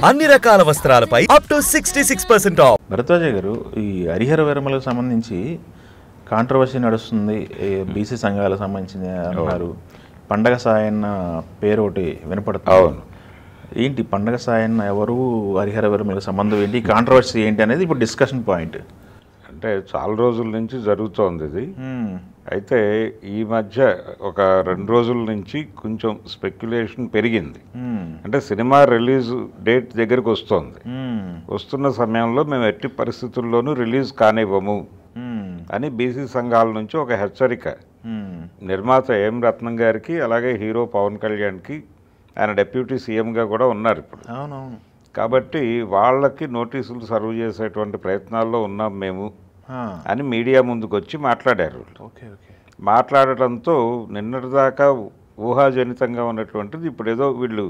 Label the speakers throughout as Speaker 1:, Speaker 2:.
Speaker 1: అన్ని రకాల వస్త్రాలపై up to 66% of.
Speaker 2: Bharadwaj గారు, ఈ హరిహర వేరమలకు సంబంధించి కాంట్రవర్సీ నడుస్తుంది. బీసీ సంఘాలకు సంబంధించిన అన్నారు. పండగ సాయన్న పేరు ఒకటి వినపడుతుంది. ఏంటి పండగ సాయన్న ఎవరు, హరిహర వేరమలకు సంబంధం ఏంటి, కాంట్రవర్సీ ఏంటి అనేది ఇప్పుడు డిస్కషన్ పాయింట్.
Speaker 3: అంటే చాలా రోజుల నుంచి జరుగుతోంది ఇది. అయితే ఈ మధ్య ఒక 2 రోజుల నుంచి కొంచెం స్పెక్యులేషన్ పెరిగింది. అంటే సినిమా రిలీజ్ డేట్ దగ్గరకు వస్తున్న సమయంలో మేము ఎట్టి పరిస్థితుల్లోనూ రిలీజ్ కానివ్వము అని బీసీ సంఘాల నుంచి ఒక హెచ్చరిక నిర్మాత ఎం రత్నం గారికి, అలాగే హీరో పవన్ కళ్యాణ్కి, ఆయన డిప్యూటీ సీఎంగా కూడా ఉన్నారు ఇప్పుడు.
Speaker 2: అవునవును.
Speaker 3: కాబట్టి వాళ్ళకి నోటీసులు సర్వ్ చేసేటువంటి ప్రయత్నాల్లో ఉన్నాం మేము అని మీడియా ముందుకు వచ్చి మాట్లాడారు. మాట్లాడటంతో నిన్నటిదాకా ఊహాజనితంగా ఉన్నటువంటిది ఇప్పుడు ఏదో వీళ్ళు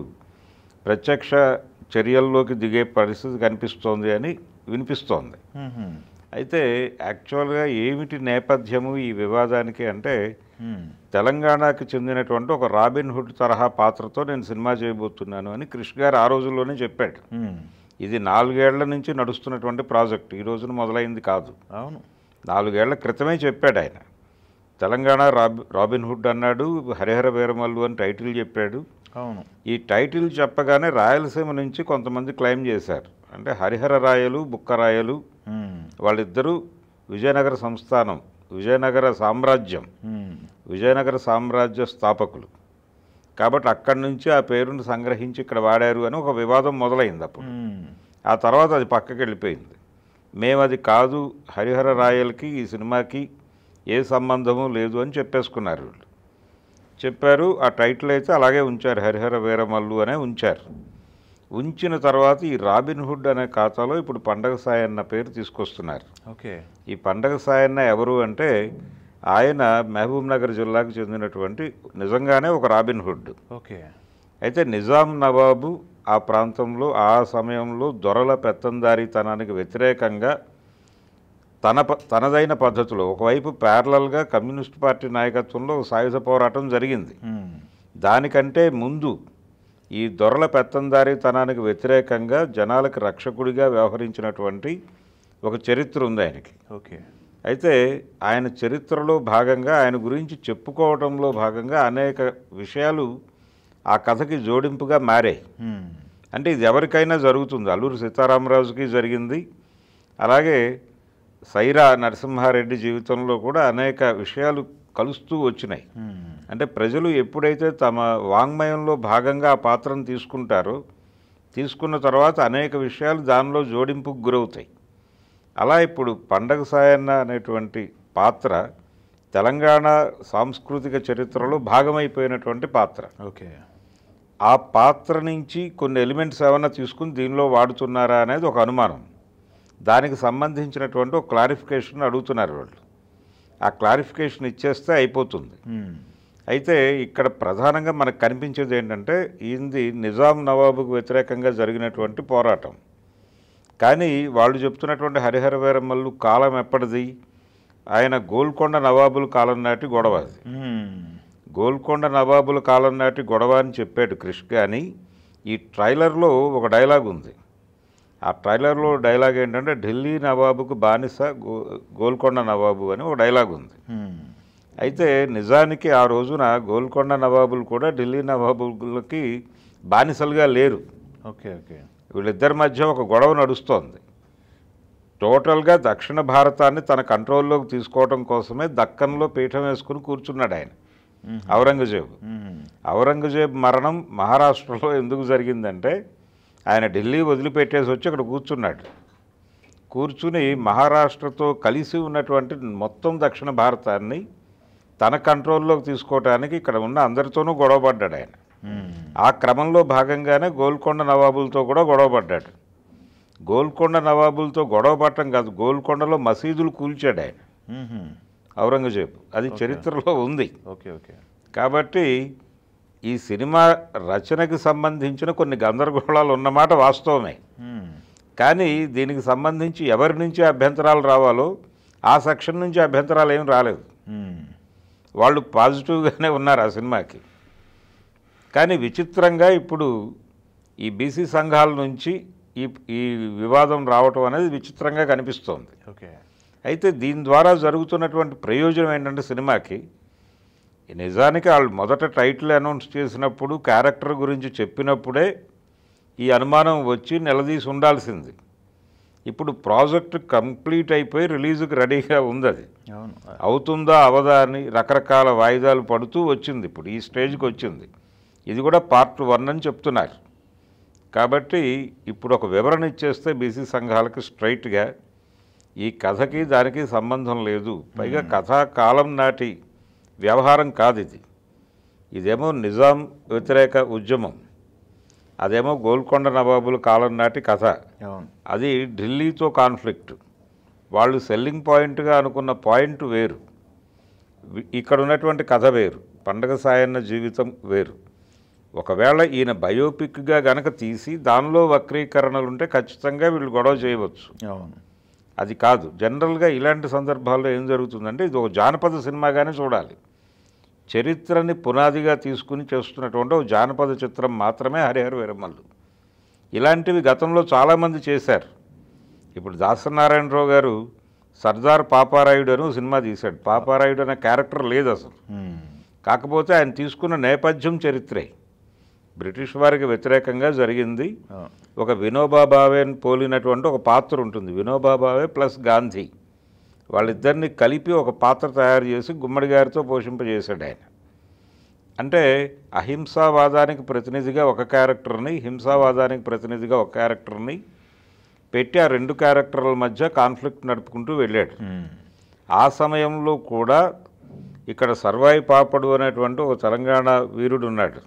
Speaker 3: ప్రత్యక్ష చర్యల్లోకి దిగే పరిస్థితి కనిపిస్తోంది అని వినిపిస్తోంది. అయితే యాక్చువల్గా ఏమిటి నేపథ్యము ఈ వివాదానికి అంటే, తెలంగాణకి చెందినటువంటి ఒక రాబిన్ హుడ్ తరహా పాత్రతో నేను సినిమా చేయబోతున్నాను అని క్రిష్ గారు ఆ రోజుల్లోనే చెప్పాడు. ఇది 4 ఏళ్ల నుంచి నడుస్తున్నటువంటి ప్రాజెక్ట్, ఈ రోజున మొదలైంది కాదు.
Speaker 2: అవును,
Speaker 3: 4 ఏళ్ల క్రితమే చెప్పాడు ఆయన. తెలంగాణ రాబిన్ హుడ్ అన్నాడు, హరిహర వీరమల్లు అని టైటిల్ చెప్పాడు.
Speaker 2: అవును.
Speaker 3: ఈ టైటిల్ చెప్పగానే రాయలసీమ నుంచి కొంతమంది క్లెయిమ్ చేశారు. అంటే హరిహర రాయలు, బుక్కరాయలు వాళ్ళిద్దరూ విజయనగర సంస్థానం, విజయనగర సామ్రాజ్య స్థాపకులు కాబట్టి అక్కడి నుంచి ఆ పేరును సంగ్రహించి ఇక్కడ వాడారు అని ఒక వివాదం మొదలైంది అప్పుడు. ఆ తర్వాత అది పక్కకి వెళ్ళిపోయింది. మేము అది కాదు, హరిహర రాయలకి ఈ సినిమాకి ఏ సంబంధము లేదు అని చెప్పేసుకున్నారు వీళ్ళు. చెప్పారు. ఆ టైటిల్ అయితే అలాగే ఉంచారు, హరిహర వీరమల్లు అనే ఉంచారు. ఉంచిన తర్వాత ఈ రాబిన్ హుడ్ అనే ఖాతాలో ఇప్పుడు పండగ సాయన్న పేరు తీసుకొస్తున్నారు.
Speaker 2: ఓకే.
Speaker 3: ఈ పండగ సాయన్న ఎవరు అంటే, ఆయన మహబూబ్ నగర్ జిల్లాకు చెందినటువంటి నిజంగానే ఒక రాబిన్ హుడ్.
Speaker 2: ఓకే.
Speaker 3: అయితే నిజాం నవాబు ఆ ప్రాంతంలో ఆ సమయంలో దొరల పెత్తందారీతనానికి వ్యతిరేకంగా తనదైన పద్ధతిలో ఒకవైపు ప్యారలల్గా కమ్యూనిస్ట్ పార్టీ నాయకత్వంలో సాయుధ పోరాటం జరిగింది. దానికంటే ముందు ఈ దొరల పెత్తందారీతనానికి వ్యతిరేకంగా జనాలకు రక్షకుడిగా వ్యవహరించినటువంటి ఒక చరిత్ర ఉంది ఆయనకి.
Speaker 2: ఓకే.
Speaker 3: అయితే ఆయన చరిత్రలో భాగంగా, ఆయన గురించి చెప్పుకోవడంలో భాగంగా అనేక విషయాలు ఆ కథకి జోడింపుగా మారాయి. అంటే ఇది ఎవరికైనా జరుగుతుంది. అల్లూరి సీతారామరాజుకి జరిగింది. అలాగే సైరా నరసింహారెడ్డి జీవితంలో కూడా అనేక విషయాలు కలుస్తూ వచ్చినాయి. అంటే ప్రజలు ఎప్పుడైతే తమ వాంగ్మయంలో భాగంగా ఆ పాత్రను తీసుకుంటారో, తీసుకున్న తర్వాత అనేక విషయాలు దానిలో జోడింపుకు గురవుతాయి. అలా ఇప్పుడు పండగ సాయన్న అనేటువంటి పాత్ర తెలంగాణ సాంస్కృతిక చరిత్రలో భాగమైపోయినటువంటి పాత్ర.
Speaker 2: ఓకే.
Speaker 3: ఆ పాత్ర నుంచి కొన్ని ఎలిమెంట్స్ ఏమైనా తీసుకుని దీనిలో వాడుతున్నారా అనేది ఒక అనుమానం. దానికి సంబంధించినటువంటి ఒక క్లారిఫికేషన్ అడుగుతున్నారు వాళ్ళు. ఆ క్లారిఫికేషన్ ఇచ్చేస్తే అయిపోతుంది. అయితే ఇక్కడ ప్రధానంగా మనకు కనిపించేది ఏంటంటే, ఇది నిజాం నవాబుకు వ్యతిరేకంగా జరిగినటువంటి పోరాటం. కానీ వాళ్ళు చెప్తున్నటువంటి హరిహర వీరమల్లు కాలం ఎప్పటిది? ఆయన గోల్కొండ నవాబుల కాలం నాటి గొడవ అది. గోల్కొండ నవాబుల కాలం నాటి గొడవ అని చెప్పాడు క్రిష్. కానీ ఈ ట్రైలర్లో ఒక డైలాగ్ ఉంది. ఆ ట్రైలర్లో డైలాగ్ ఏంటంటే, ఢిల్లీ నవాబుకు బానిస గోల్కొండ నవాబు అని ఒక డైలాగ్ ఉంది. అయితే నిజానికి ఆ రోజున గోల్కొండ నవాబులు కూడా ఢిల్లీ నవాబులకి బానిసలుగా లేరు.
Speaker 2: ఓకే. ఓకే.
Speaker 3: వీళ్ళిద్దరి మధ్య ఒక గొడవ నడుస్తోంది. టోటల్గా దక్షిణ భారతాన్ని తన కంట్రోల్లోకి తీసుకోవడం కోసమే దక్కన్లో పీఠం వేసుకుని కూర్చున్నాడు ఆయన ఔరంగజేబు. ఔరంగజేబు మరణం మహారాష్ట్రలో ఎందుకు జరిగిందంటే, ఆయన ఢిల్లీ వదిలిపెట్టేసి వచ్చి అక్కడ కూర్చున్నాడు. కూర్చుని మహారాష్ట్రతో కలిసి ఉన్నటువంటి మొత్తం దక్షిణ భారతాన్ని తన కంట్రోల్లోకి తీసుకోవడానికి ఇక్కడ ఉన్న అందరితోనూ గొడవపడ్డాడు ఆయన. ఆ క్రమంలో భాగంగానే గోల్కొండ నవాబులతో కూడా గొడవపడ్డాడు. గోల్కొండ నవాబులతో గొడవ పట్టడం కాదు, గోల్కొండలో మసీదులు కూల్చాడు ఆయన ఔరంగజేబు. అది చరిత్రలో ఉంది.
Speaker 2: ఓకే. ఓకే.
Speaker 3: కాబట్టి ఈ సినిమా రచనకి సంబంధించిన కొన్ని గందరగోళాలు ఉన్నమాట వాస్తవమే. కానీ దీనికి సంబంధించి ఎవరి నుంచి అభ్యంతరాలు రావాలో ఆ సెక్షన్ నుంచి అభ్యంతరాలు ఏం రాలేదు. వాళ్ళు పాజిటివ్గానే ఉన్నారు ఆ సినిమాకి. కానీ విచిత్రంగా ఇప్పుడు ఈ బీసీ సంఘాల నుంచి ఈ ఈ వివాదం రావటం అనేది విచిత్రంగా కనిపిస్తోంది.
Speaker 2: ఓకే.
Speaker 3: అయితే దీని ద్వారా జరుగుతున్నటువంటి ప్రయోజనం ఏంటంటే సినిమాకి నిజానికి వాళ్ళు మొదట టైటిల్ అనౌన్స్ చేసినప్పుడు క్యారెక్టర్ గురించి చెప్పినప్పుడే ఈ అనుమానం వచ్చి నిలదీసి ఉండాల్సింది. ఇప్పుడు ప్రాజెక్ట్ కంప్లీట్ అయిపోయి రిలీజుకి రెడీగా ఉంది. అది అవుతుందా అవదా అని రకరకాల వాయిదాలు పడుతూ వచ్చింది. ఇప్పుడు ఈ స్టేజ్కి వచ్చింది. ఇది కూడా పార్ట్ 1 అని చెప్తున్నారు. కాబట్టి ఇప్పుడు ఒక వివరణ ఇచ్చేస్తే బీసీ సంఘాలకి స్ట్రైట్గా ఈ కథకి దానికి సంబంధం లేదు, పైగా కథా కాలం నాటి వ్యవహారం కాదు ఇది. ఇదేమో నిజాం వ్యతిరేక ఉద్యమం, అదేమో గోల్కొండ నవాబుల కాలం నాటి కథ. అది ఢిల్లీతో కాన్ఫ్లిక్ట్. వాళ్ళు సెల్లింగ్ పాయింట్గా అనుకున్న పాయింట్ వేరు, ఇక్కడ ఉన్నటువంటి కథ వేరు, పండగ సాయన్న జీవితం వేరు. ఒకవేళ ఈయన బయోపిక్గా గనక తీసి దానిలో వక్రీకరణలు ఉంటే ఖచ్చితంగా వీళ్ళు గొడవ చేయవచ్చు. అది కాదు. జనరల్గా ఇలాంటి సందర్భాల్లో ఏం జరుగుతుందంటే ఇది ఒక జానపద సినిమాగానే చూడాలి. చరిత్రని పునాదిగా తీసుకుని చేస్తున్నటువంటి ఒక జానపద చిత్రం మాత్రమే హరిహర వీరమల్లు. ఇలాంటివి గతంలో చాలామంది చేశారు. ఇప్పుడు దాసనారాయణరావు గారు సర్దార్ పాపారాయుడు అని సినిమా తీశాడు. పాపారాయుడు అనే క్యారెక్టర్ లేదు అసలు. కాకపోతే ఆయన తీసుకున్న నేపథ్యం చరిత్రే. బ్రిటిష్ వారికి వ్యతిరేకంగా జరిగింది. ఒక వినోబా భావేని పోలినటువంటి ఒక పాత్ర ఉంటుంది. వినోబా భావే ప్లస్ గాంధీ వాళ్ళిద్దరిని కలిపి ఒక పాత్ర తయారు చేసి గుమ్మడి గారితో పోషింపజేశాడు ఆయన. అంటే అహింసావాదానికి ప్రతినిధిగా ఒక క్యారెక్టర్ని, హింసావాదానికి ప్రతినిధిగా ఒక క్యారెక్టర్ని పెట్టి ఆ 2 క్యారెక్టర్ల మధ్య కాన్ఫ్లిక్ట్ నడుపుకుంటూ వెళ్ళాడు. ఆ సమయంలో కూడా ఇక్కడ సర్వాయి పాపడు అనేటువంటి ఒక తెలంగాణ వీరుడు ఉన్నాడు.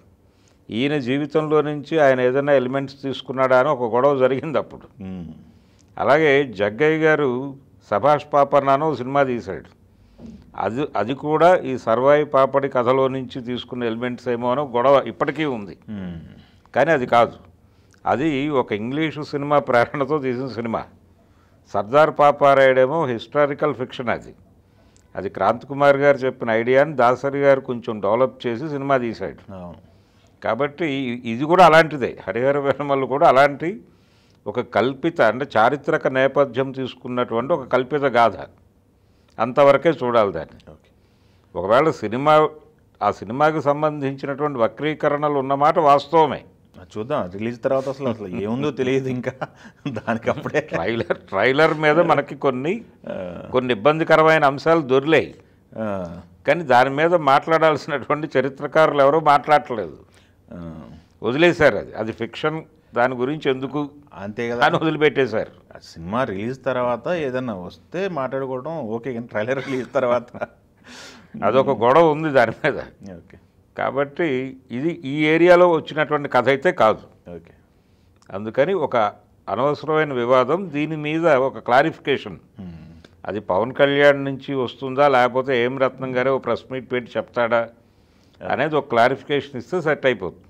Speaker 3: ఈయన జీవితంలో నుంచి ఆయన ఏదైనా ఎలిమెంట్స్ తీసుకున్నాడా అని ఒక గొడవ జరిగింది అప్పుడు. అలాగే జగ్గయ్య గారు సభాష్ పాపన్నాను సినిమా తీశాడు. అది కూడా ఈ సర్వాయి పాపడి కథలో నుంచి తీసుకున్న ఎలిమెంట్స్ ఏమో అని గొడవ ఇప్పటికీ ఉంది. కానీ అది కాదు. అది ఒక ఇంగ్లీషు సినిమా ప్రేరణతో తీసిన సినిమా. సర్దార్ పాపారాయుడేమో హిస్టారికల్ ఫిక్షన్. అది క్రాంతి కుమార్ గారు చెప్పిన ఐడియాని దాసరి గారు కొంచెం డెవలప్ చేసి సినిమా తీశాడు. కాబట్టి ఇది కూడా అలాంటిదే. హరిహర వీరమల్లు కూడా అలాంటి ఒక కల్పిత, అంటే చారిత్రక నేపథ్యం తీసుకున్నటువంటి ఒక కల్పిత గాథ. అంతవరకే చూడాలి దాన్ని. ఒకవేళ ఆ సినిమాకి సంబంధించినటువంటి వక్రీకరణలు ఉన్నమాట వాస్తవమే.
Speaker 2: చూద్దాం రిలీజ్ తర్వాత అసలు ఏముందో తెలియదు ఇంకా. దానికి అప్పుడే
Speaker 3: ట్రైలర్ మీద మనకి కొన్ని ఇబ్బందికరమైన అంశాలు దొరికాయి. కానీ దాని మీద మాట్లాడాల్సినటువంటి చరిత్రకారులు ఎవరో మాట్లాడట్లేదు, వదిలేశారు. అది ఫిక్షన్, దాని గురించి ఎందుకు
Speaker 2: అంతే కదా
Speaker 3: అని వదిలిపెట్టేశారు.
Speaker 2: సినిమా రిలీజ్ తర్వాత ఏదన్నా వస్తే మాట్లాడుకోవడం ఓకే, కానీ ట్రైలర్ రిలీజ్ తర్వాత
Speaker 3: అదొక గొడవ ఉంది దాని మీద.
Speaker 2: ఓకే.
Speaker 3: కాబట్టి ఇది ఈ ఏరియాలో వచ్చినటువంటి కథ అయితే కాదు.
Speaker 2: ఓకే.
Speaker 3: అందుకని ఒక అనవసరమైన వివాదం. దీని మీద ఒక క్లారిఫికేషన్, అది పవన్ కళ్యాణ్ నుంచి వస్తుందా లేకపోతే ఏం రత్నం గారే ఒక ప్రెస్ మీట్ పెట్టి చెప్తాడా అనేది ఒక క్లారిఫికేషన్ ఇస్తే సెట్ అయిపోతుంది.